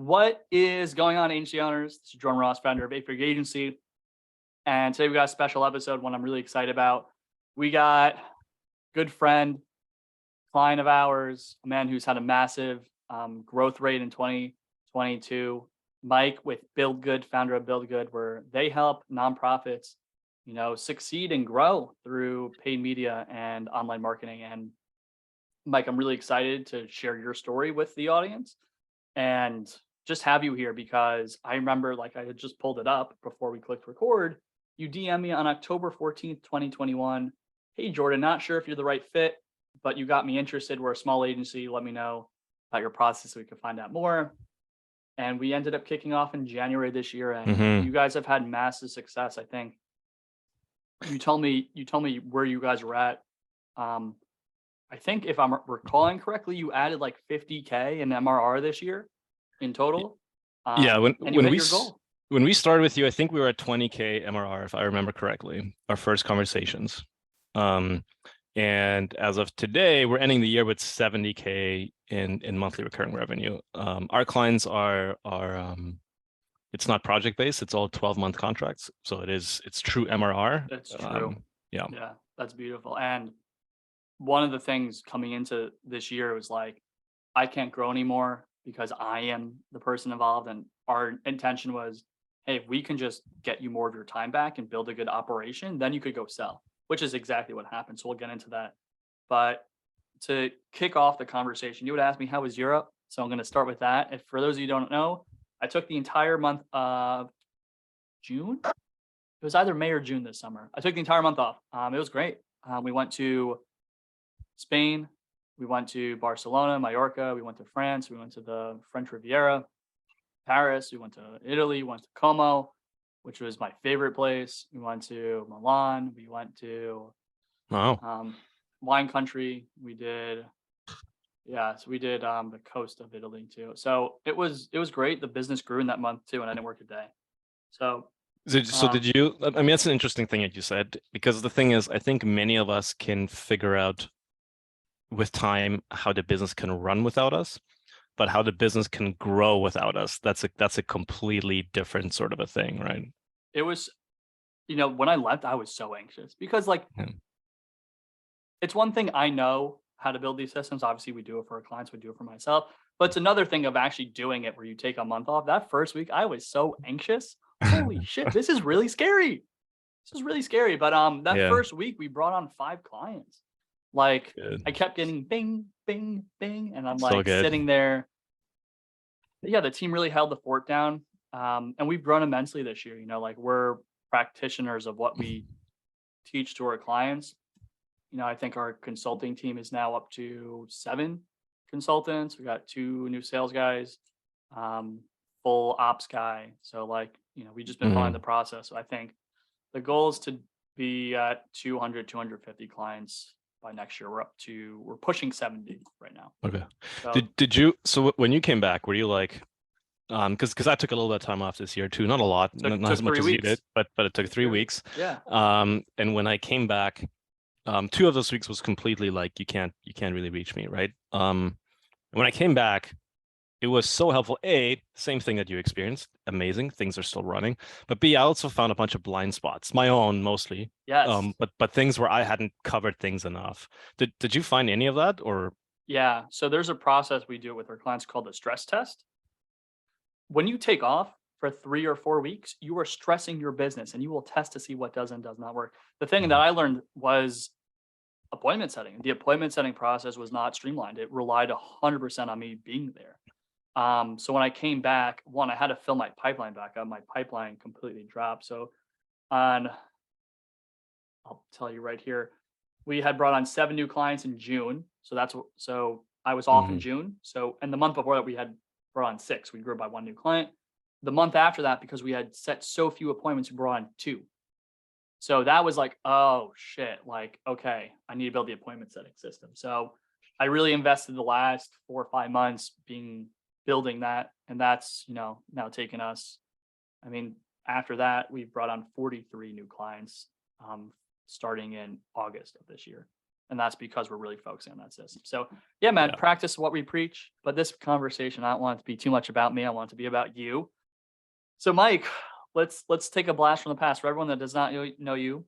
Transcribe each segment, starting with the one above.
What is going on, agency owners? This is Jordan Ross, founder of 8-Figure Agency. And today we got a special episode, one I'm really excited about. We got good friend, client of ours, a man who's had a massive growth rate in 2022, Mike with BuildGood, founder of BuildGood, where they help nonprofits, succeed and grow through paid media and online marketing. And Mike, I'm really excited to share your story with the audience and just have you here because I remember, like, I had just pulled it up before we clicked record. You DM me on October 14th, 2021. Hey, Jordan, not sure if you're the right fit, but you got me interested. We're a small agency. Let me know about your process so we can find out more. And we ended up kicking off in January this year. And you guys have had massive success. I think you told me where you guys were at. I think if I'm recalling correctly, you added like 50K in MRR this year in total. Yeah, and you hit your goal. When we started with you, I think we were at 20K MRR, if I remember correctly, our first conversations. And as of today, we're ending the year with 70K in monthly recurring revenue. Our clients are it's not project based; it's all 12-month contracts, so it's true MRR. That's true. Yeah, that's beautiful. And one of the things coming into this year was like, I can't grow anymore because I am the person involved. And our intention was, hey, if we can just get you more of your time back and build a good operation, then you could go sell, which is exactly what happened. So we'll get into that. But to kick off the conversation, you would ask me, how was Europe? So I'm going to start with that. And for those of you who don't know, I took the entire month of June. It was either May or June this summer. I took the entire month off. It was great. We went to Spain, we went to Barcelona, Mallorca, we went to France, we went to the French Riviera, Paris, we went to Italy, we went to Como, which was my favorite place. We went to Milan, we went to wine country. We did the coast of Italy too. So it was great. The business grew in that month too, and I didn't work a day. So did you, I mean, that's an interesting thing that you said, because the thing is, I think many of us can figure out with time how the business can run without us, but how the business can grow without us, that's a completely different sort of a thing, right? It was, when I left, I was so anxious because it's one thing I know how to build these systems. Obviously we do it for our clients, we do it for myself, but it's another thing of actually doing it where you take a month off. That first week I was so anxious. Holy shit, this is really scary. But first week we brought on 5 clients. Like, good. I kept getting bing, bing, bing, and I'm like sitting there. Yeah, the team really held the fort down. And we've grown immensely this year. We're practitioners of what we teach to our clients. I think our consulting team is now up to 7 consultants. We got 2 new sales guys, full ops guy. So we just been following the process. So I think the goal is to be at 200, 250 clients by next year. We're pushing 70 right now. Okay. So when you came back, were you like, because I took a little bit of time off this year too, not a lot, not as much as you did, but it took 3 weeks. Yeah. And when I came back, 2 of those weeks was completely like, you can't really reach me, right? When I came back, it was so helpful. A, same thing that you experienced, amazing, things are still running. But B, I also found a bunch of blind spots, my own mostly. Yes. But things where I hadn't covered things enough. Did you find any of that, or? Yeah. So there's a process we do with our clients called the stress test. When you take off for 3 or 4 weeks, you are stressing your business, and you will test to see what does and does not work. The thing that I learned was appointment setting. The appointment setting process was not streamlined. It relied 100% on me being there. So when I came back, I had to fill my pipeline back up. My pipeline completely dropped. So I'll tell you right here, we had brought on 7 new clients in June. So I was off in June. So, and the month before that we had brought on 6. We grew by 1 new client. The month after that, because we had set so few appointments, we brought on 2. So that was like, oh shit, okay, I need to build the appointment setting system. So I really invested the last 4 or 5 months building that. And that's, now taken us, after that, we've brought on 43 new clients, starting in August of this year. And that's because we're really focusing on that system. So yeah, man, Yeah. practice what we preach. But this conversation, I don't want it to be too much about me. I want it to be about you. So Mike, let's take a blast from the past. For everyone that does not know you,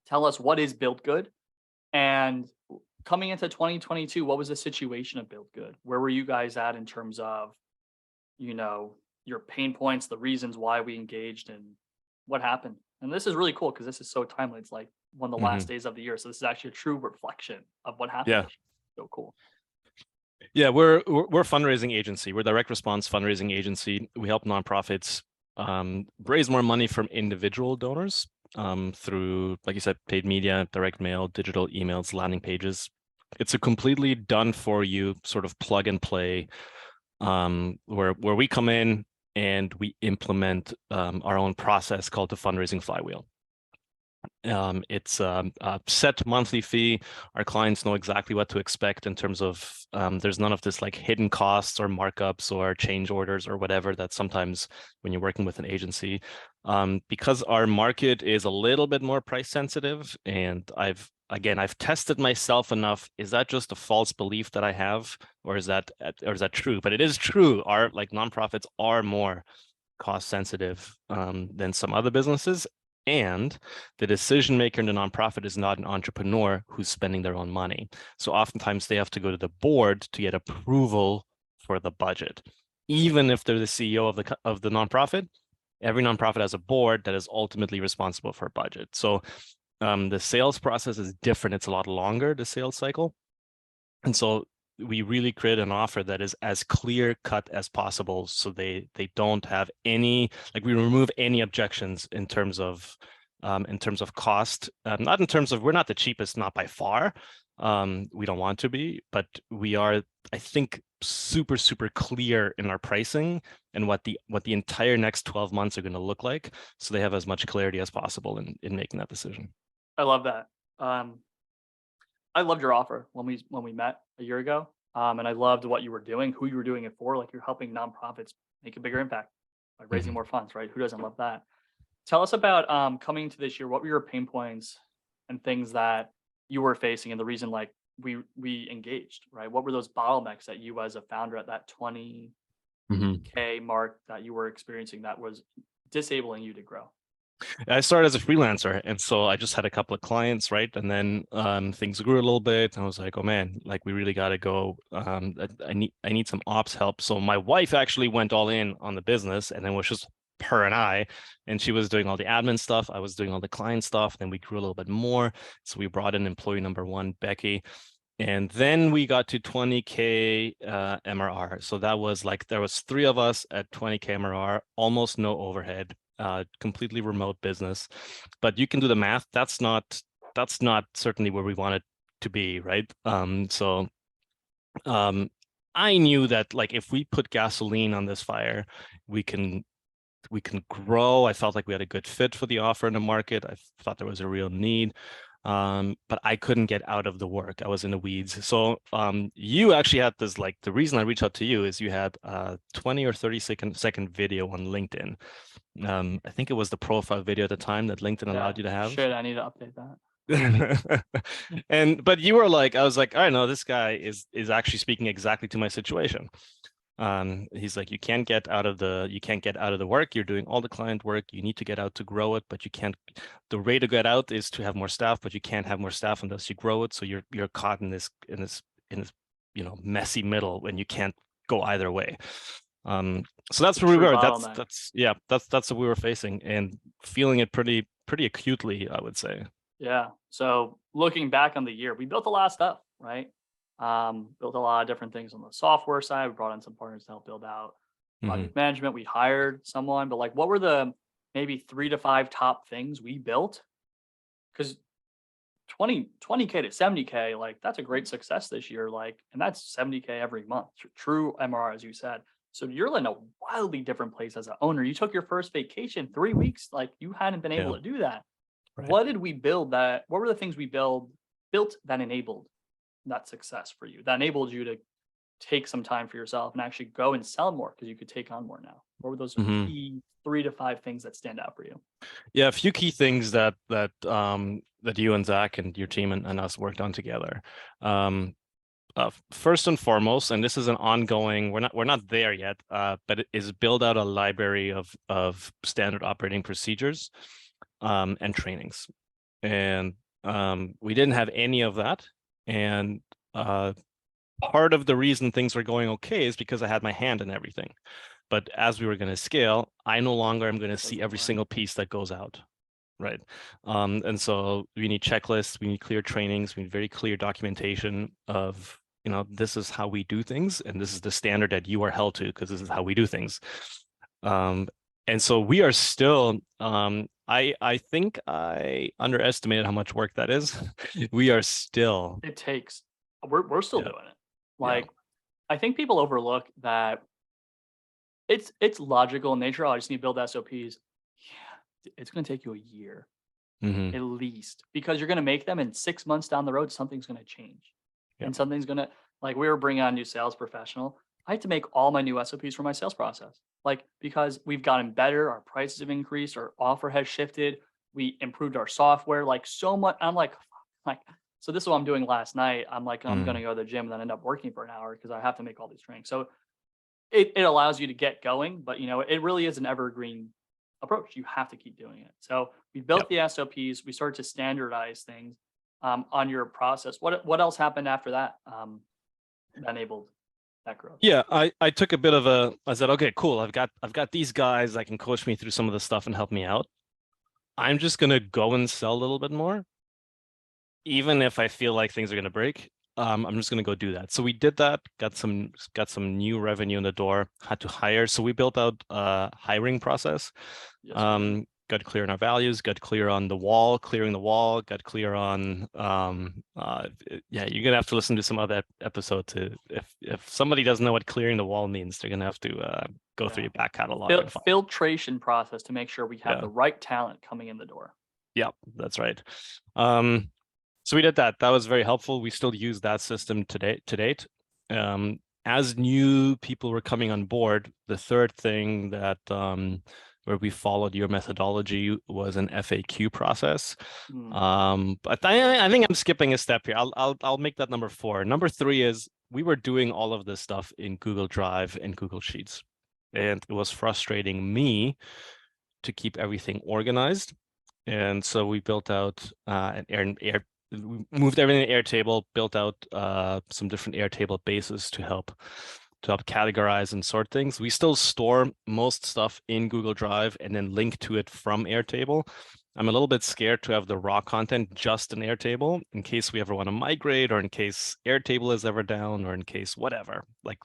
tell us, what is BuildGood? And coming into 2022, what was the situation of BuildGood? Where were you guys at in terms of, your pain points, the reasons why we engaged, and what happened? And this is really cool because this is so timely. It's like one of the last days of the year. So this is actually a true reflection of what happened. Yeah. So cool. Yeah, we're a fundraising agency. We're a direct response fundraising agency. We help nonprofits raise more money from individual donors through, like you said, paid media, direct mail, digital emails, landing pages. It's a completely done for you sort of plug and play where we come in and we implement our own process called the fundraising flywheel. It's a set monthly fee. Our clients know exactly what to expect in terms of there's none of this like hidden costs or markups or change orders or whatever that sometimes when you're working with an agency. Because our market is a little bit more price sensitive, and I've tested myself enough. Is that just a false belief that I have, or is that true? But it is true. Our nonprofits are more cost sensitive than some other businesses. And the decision maker in the nonprofit is not an entrepreneur who's spending their own money. So oftentimes they have to go to the board to get approval for the budget. Even if they're the CEO of the nonprofit, every nonprofit has a board that is ultimately responsible for a budget. So the sales process is different. It's a lot longer, the sales cycle. And so we really create an offer that is as clear cut as possible. So they don't have any, we remove any objections in terms of cost, not in terms of, we're not the cheapest, not by far. We don't want to be, but we are, I think, super, super clear in our pricing and what the entire next 12 months are going to look like. So they have as much clarity as possible in making that decision. I love that. I loved your offer when we met a year ago. And I loved what you were doing, who you were doing it for. Like, you're helping nonprofits make a bigger impact by raising more funds, right? Who doesn't love that? Tell us about coming to this year. What were your pain points and things that you were facing, and the reason we engaged, right? What were those bottlenecks that you as a founder at that 20K mark that you were experiencing that was disabling you to grow? I started as a freelancer, and so I just had a couple of clients, right? And then things grew a little bit, and I was like, oh man, we really got to go. I need some ops help. So my wife actually went all in on the business, and then it was just her and I, and she was doing all the admin stuff. I was doing all the client stuff. Then we grew a little bit more. So we brought in employee number one, Becky. And then we got to 20K MRR. So that was there was 3 of us at 20K MRR, almost no overhead. Completely remote business, but you can do the math. That's not certainly where we want it to be, right? So I knew that if we put gasoline on this fire, we can grow. I felt like we had a good fit for the offer in the market. I thought there was a real need. But I couldn't get out of the work. I was in the weeds. So you actually had this, the reason I reached out to you is you had a 20 or 30-second video on LinkedIn. I think it was the profile video at the time that LinkedIn allowed you to have. Shit, I need to update that. But you were I was like, I know this guy is actually speaking exactly to my situation. He's like, you can't get out of the work. You're doing all the client work. You need to get out to grow it, but you can't. The way to get out is to have more staff, but you can't have more staff unless you grow it. So you're caught in this messy middle when you can't go either way. So that's where we were. That's what we were facing and feeling it pretty acutely, I would say. Yeah. So looking back on the year, we built a lot of stuff, right? Built a lot of different things on the software side. We brought in some partners to help build out project management. We hired someone, but what were the maybe 3 to 5 top things we built? Because 20K to 70K, that's a great success this year. And that's 70K every month. True MRR, as you said. So you're in a wildly different place as an owner. You took your first vacation 3 weeks. You hadn't been able to do that. Right. What did we build what were the things we built that enabled that success for you, that enabled you to take some time for yourself and actually go and sell more because you could take on more now? What were those key 3 to 5 things that stand out for you? Yeah, a few key things that you and Zach and your team and us worked on together. First and foremost, and this is an ongoing, we're not there yet, but it is build out a library of standard operating procedures and trainings. And we didn't have any of that. And part of the reason things were going okay is because I had my hand in everything. But as we were going to scale, I no longer am going to see every single piece that goes out. Right. And so we need checklists, we need clear trainings, we need very clear documentation of, this is how we do things, and this is the standard that you are held to, because this is how we do things. And so we are still, I think I underestimated how much work that is. We are still. It takes, we're still doing it. Like, I think people overlook that it's logical in nature. I just need to build SOPs. Yeah, it's going to take you a year at least, because you're going to make them, and 6 months down the road, something's going to change. And something's going to, like, we were bringing on a new sales professional. I had to make all my new SOPs for my sales process, like, because we've gotten better, our prices have increased, our offer has shifted, we improved our software, like, so much. I'm like, so this is what I'm doing last night. I'm like, I'm going to go to the gym and then end up working for an hour because I have to make all these trainings. So it allows you to get going, but it really is an evergreen approach. You have to keep doing it. So we built the SOPs, we started to standardize things on your process. What else happened after that that enabled that growth? Yeah, I took a bit of I said, okay, cool. I've got these guys that can coach me through some of the stuff and help me out. I'm just gonna go and sell a little bit more, even if I feel like things are gonna break. I'm just gonna go do that. So we did that, got some new revenue in the door, had to hire. So we built out a hiring process. Yes, got clear on our values, got clear on the wall, clearing the wall, got clear on you're gonna have to listen to some other episode to if somebody doesn't know what clearing the wall means, they're gonna have to go through your back catalog. Filtration process to make sure we have the right talent coming in the door. Yeah, that's right. So we did that. That was very helpful. We still use that system to date. As new people were coming on board, the third thing that where we followed your methodology was an FAQ process. But I think I'm skipping a step here. I'll make that number 4. Number 3 is we were doing all of this stuff in Google Drive and Google Sheets, and it was frustrating me to keep everything organized. And so we built out we moved everything to Airtable, built out some different Airtable bases to help categorize and sort things. We still store most stuff in Google Drive and then link to it from Airtable. I'm a little bit scared to have the raw content just in Airtable in case we ever want to migrate, or in case Airtable is ever down, or in case whatever. Like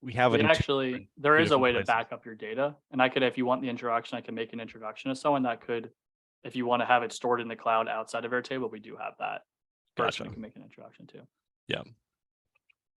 we have it. Actually, there is a way to back up your data, and if you want the introduction, I can make an introduction to someone that could. If you want to have it stored in the cloud outside of Airtable, we do have that. Gotcha. We can make an introduction to. Yeah.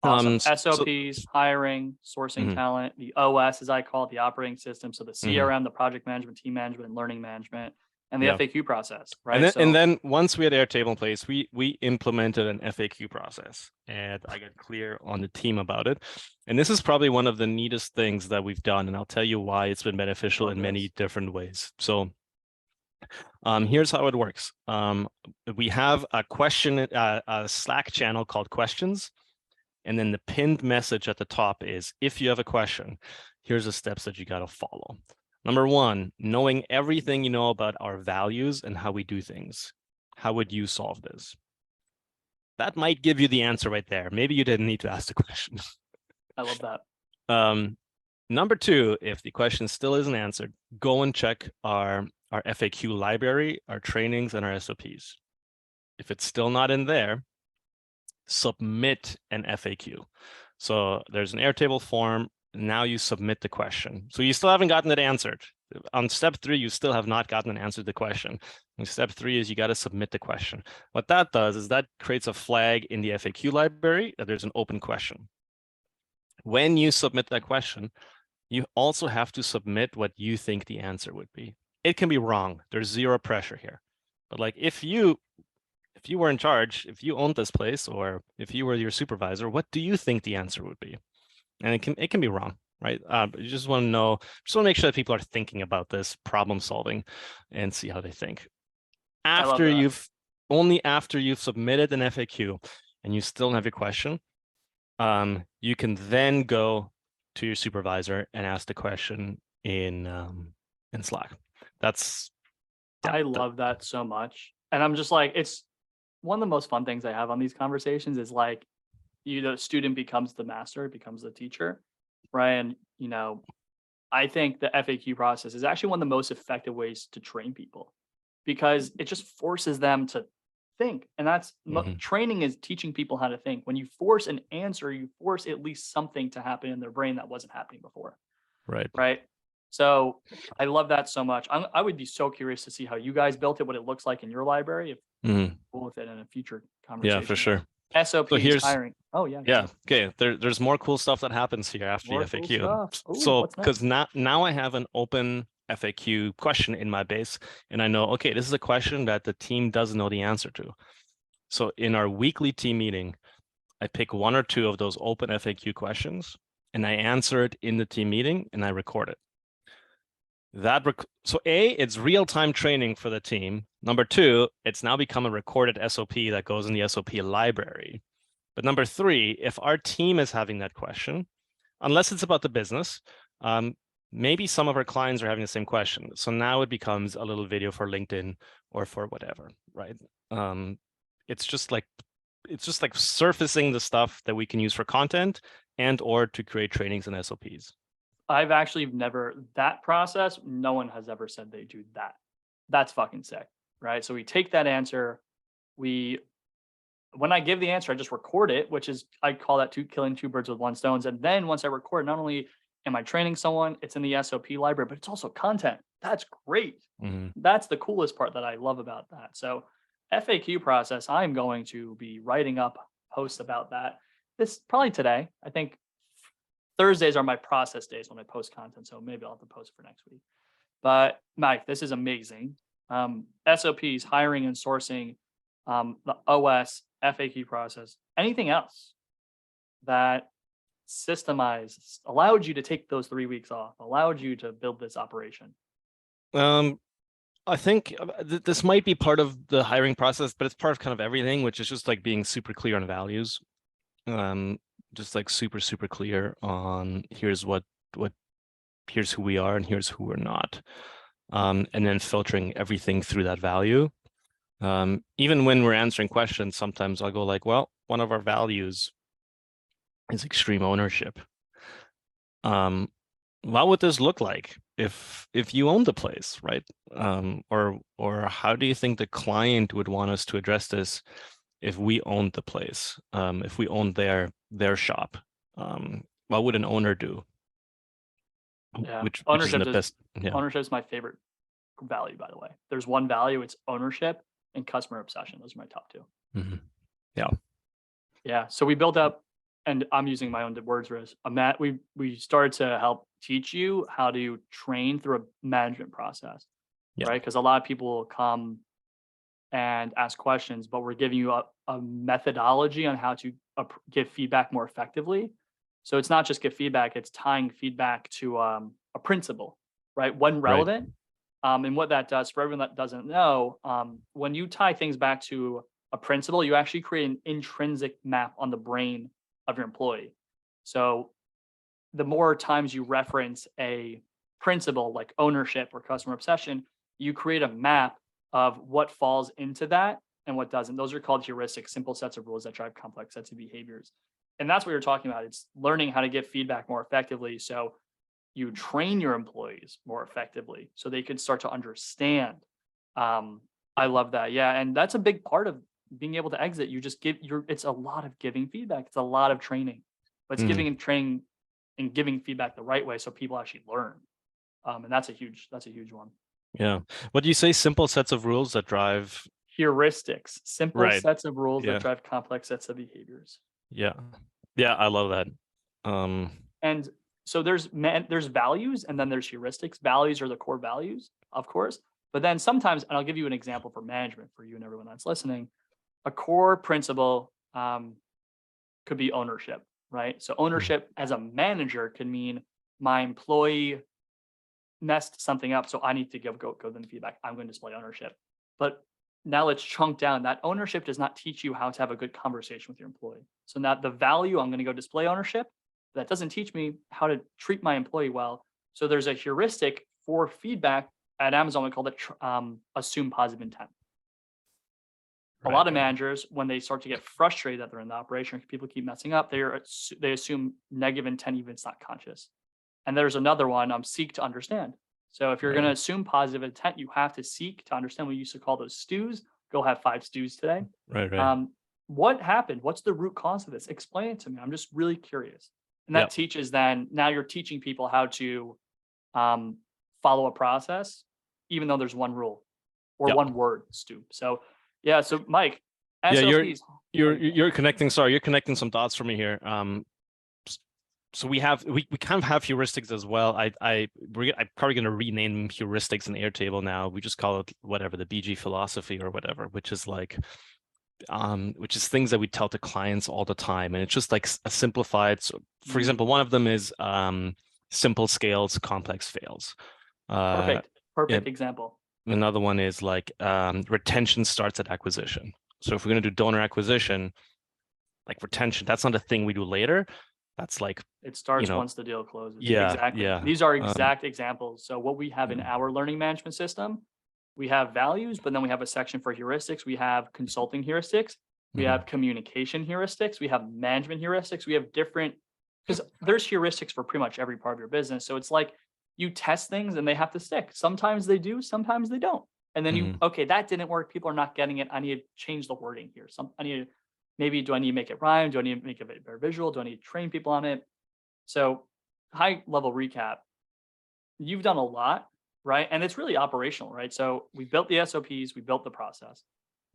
Awesome. SOPs, hiring, sourcing talent, the OS, as I call it, the operating system. So the CRM, the project management, team management, and learning management, and the FAQ process, right? And then once we had Airtable in place, we implemented an FAQ process, and I got clear on the team about it. And this is probably one of the neatest things that we've done, and I'll tell you why it's been beneficial in many different ways. So here's how it works. We have a Slack channel called Questions. And then the pinned message at the top is, if you have a question, here's the steps that you got to follow. Number 1, knowing everything you know about our values and how we do things. How would you solve this? That might give you the answer right there. Maybe you didn't need to ask the question. I love that. Number 2, if the question still isn't answered, go and check our FAQ library, our trainings, and our SOPs. If it's still not in there, submit an FAQ. So there's an Airtable form. Now you submit the question. So you still haven't gotten it answered. On step 3, you still have not gotten an answer to the question. And step 3 is you got to submit the question. What that does is that creates a flag in the FAQ library that there's an open question. When you submit that question, you also have to submit what you think the answer would be. It can be wrong. There's zero pressure here. But like if you if you were in charge, if you owned this place, or if you were your supervisor, what do you think the answer would be? And it can be wrong, right? But you just want to know, just want to make sure that people are thinking about this problem solving and see how they think. I love After that. only after you've submitted an FAQ and you still don't have your question, you can then go to your supervisor and ask the question in Slack. That's I love that so much. And I'm just like, it's one of the most fun things I have on these conversations is like, the student becomes the master, becomes the teacher, right? And, I think the FAQ process is actually one of the most effective ways to train people because it just forces them to think. And that's training is teaching people how to think. When you force an answer, you force at least something to happen in their brain that wasn't happening before. right. Right. So I love that so much. I would be so curious to see how you guys built it, what it looks like in your library, if we'll with it in a future conversation. Yeah, for sure. SOPs, here's hiring. Oh yeah. Yeah. Okay. There's more cool stuff that happens here after More the cool FAQ. stuff. Ooh, So what's because next? now I have an open FAQ question in my base, and I know, okay, this is a question that the team doesn't know the answer to. So in our weekly team meeting, I pick one or two of those open FAQ questions and I answer it in the team meeting and I record it. So A, it's real-time training for the team. Number two, it's now become a recorded SOP that goes in the SOP library. But number three, if our team is having that question, unless it's about the business, maybe some of our clients are having the same question. So now it becomes a little video for LinkedIn or for whatever, right? It's just like surfacing the stuff that we can use for content and or to create trainings and SOPs. I've actually that process, no one has ever said they do that. That's fucking sick, right? So we take that answer, when I give the answer, I just record it, which is, I call that killing two birds with one stone. And then once I record, not only am I training someone, it's in the SOP library, but it's also content. That's great. That's the coolest part that I love about that. So FAQ process, I'm going to be writing up posts about that. This probably today. I think Thursdays are my process days when I post content. So maybe I'll have to post for next week. But Mike, this is amazing. SOPs, hiring and sourcing, the OS, FAQ process, anything else that systemized, allowed you to take those 3 weeks off, allowed you to build this operation? I think this might be part of the hiring process, but it's part of kind of everything, which is just like being super clear on values. Just like super clear on here's here's who we are and here's who we're not. And then filtering everything through that value. Even when we're answering questions, sometimes I'll go like, well, one of our values is extreme ownership. What would this look like if you own the place, right? Or how do you think the client would want us to address this if we owned the place, if we owned their shop? What would an owner do? Yeah, which is ownership the best. Yeah. Ownership is my favorite value, by the way. There's one value, it's ownership and customer obsession. Those are my top two. Yeah. Yeah. So we built up, and I'm using my own words for this. We started to help teach you how to train through a management process, right? Because a lot of people will come and ask questions, but we're giving you a methodology on how to give feedback more effectively. So it's not just give feedback, it's tying feedback to a principle, right? When relevant. And what that does for everyone that doesn't know, when you tie things back to a principle, you actually create an intrinsic map on the brain of your employee. So the more times you reference a principle like ownership or customer obsession, you create a map of what falls into that and what doesn't. Those are called heuristics, simple sets of rules that drive complex sets of behaviors. And that's what you're talking about. It's learning how to give feedback more effectively. So you train your employees more effectively so they can start to understand. I love that. Yeah. And that's a big part of being able to exit. You just it's a lot of giving feedback. It's a lot of training, but it's giving and training and giving feedback the right way so people actually learn. And that's a huge one. Yeah. What do you say? Simple sets of rules that drive heuristics, simple sets of rules that drive complex sets of behaviors. Yeah. I love that. And so there's values and then there's heuristics. Values are the core values, of course. But then sometimes, and I'll give you an example for management for you and everyone that's listening. a core principle could be ownership, right? So ownership as a manager could mean my employee messed something up, so I need to go them feedback. I'm going to display ownership. But now let's chunk down. That ownership does not teach you how to have a good conversation with your employee. So now the value, I'm going to go display ownership. That doesn't teach me how to treat my employee well. So there's a heuristic for feedback at Amazon. We call it assume positive intent. A lot of managers, when they start to get frustrated that they're in the operation, people keep messing up, they assume negative intent, even if it's not conscious. And there's another one, seek to understand. So if you're going to assume positive intent, you have to seek to understand. We used to call those stews. Go have 5 stews today. Right. What happened? What's the root cause of this? Explain it to me. I'm just really curious. And that teaches then, now you're teaching people how to follow a process, even though there's one rule or one word, stew. So yeah, so Mike, SOPs. You're connecting. Sorry, you're connecting some dots for me here. So we kind of have heuristics as well. I'm probably going to rename them heuristics in Airtable now. We just call it whatever, the BG philosophy or whatever, which is things that we tell to clients all the time, and it's just like a simplified. So, for example, one of them is simple scales, complex fails. Perfect example. Another one is like retention starts at acquisition. So if we're going to do donor acquisition, like retention, that's not a thing we do later. That's like it starts once the deal closes. Yeah, exactly. Yeah. These are exact examples. So what we have in our learning management system, we have values, but then we have a section for heuristics. We have consulting heuristics. We have communication heuristics. We have management heuristics. We have different, because there's heuristics for pretty much every part of your business. So it's like you test things and they have to stick. Sometimes they do, sometimes they don't. And then okay, that didn't work. People are not getting it. I need to change the wording here. Do I need to make it rhyme? Do I need to make it very visual? Do I need to train people on it? So high level recap, you've done a lot, right? And it's really operational, right? So we built the SOPs, we built the process.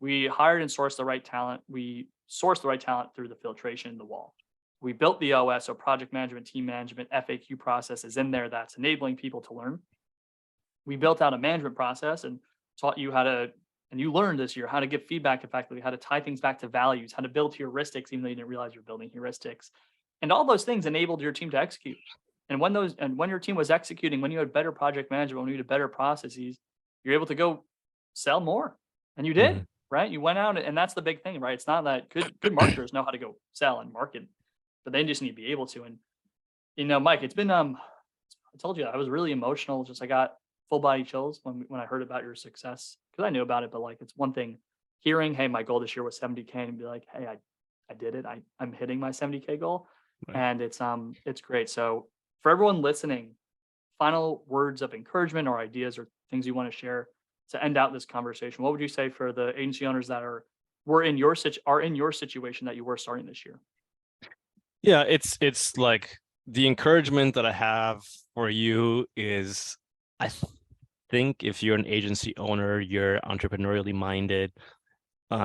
We hired and sourced the right talent. We sourced the right talent through the filtration in the wall. We built the OS, so project management, team management, FAQ process is in there that's enabling people to learn. We built out a management process and taught you how to, and you learned this year, how to give feedback effectively, how to tie things back to values, how to build heuristics, even though you didn't realize you're building heuristics. And all those things enabled your team to execute. And when your team was executing, when you had better project management, when you had better processes, you're able to go sell more. And you did, right? You went out, and that's the big thing, right? It's not that good marketers know how to go sell and market, but they just need to be able to. And Mike, it's been I told you I was really emotional. Just I got full body chills when I heard about your success, because I knew about it, but like it's one thing hearing, hey, my goal this year was 70K, and be like, hey, I did it. I'm hitting my 70K goal. Right. And it's great. So for everyone listening, final words of encouragement or ideas or things you want to share to end out this conversation. What would you say for the agency owners that are in your situation that you were starting this year? Yeah, it's like the encouragement that I have for you is, I think if you're an agency owner, you're entrepreneurially minded,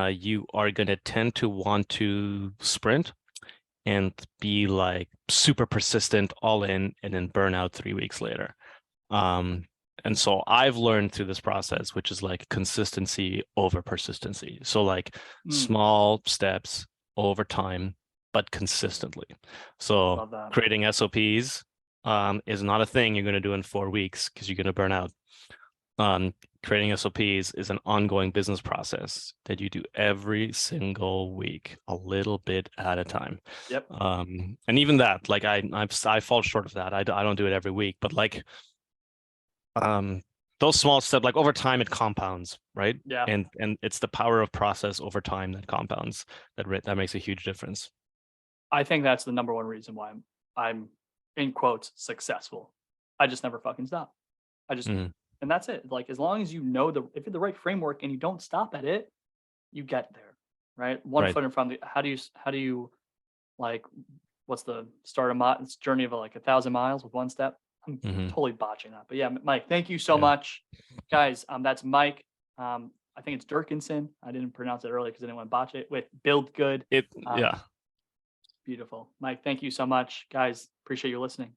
you are going to tend to want to sprint and be like super persistent, all in, and then burn out 3 weeks later. And so I've learned through this process, which is like consistency over persistency. So like small steps over time, but consistently. So creating SOPs is not a thing you're going to do in 4 weeks because you're going to burn out. Creating SOPs is an ongoing business process that you do every single week, a little bit at a time. Yep. And even that, like I fall short of that. I don't do it every week, but like those small steps, like over time, it compounds, right? Yeah. And it's the power of process over time that compounds that makes a huge difference. I think that's the number one reason why I'm in quotes successful. I just never fucking stop. And that's it. Like, as long as you know if you have the right framework and you don't stop at it, you get there, right? One foot in front of the, how do you like, what's the start of journey of like 1,000 miles with one step? I'm totally botching that, but yeah, Mike, thank you so much, guys. That's Mike. I think it's Durkinson. I didn't pronounce it earlier because I didn't want to botch it. With BuildGood. Yeah. Beautiful, Mike. Thank you so much, guys. Appreciate you listening.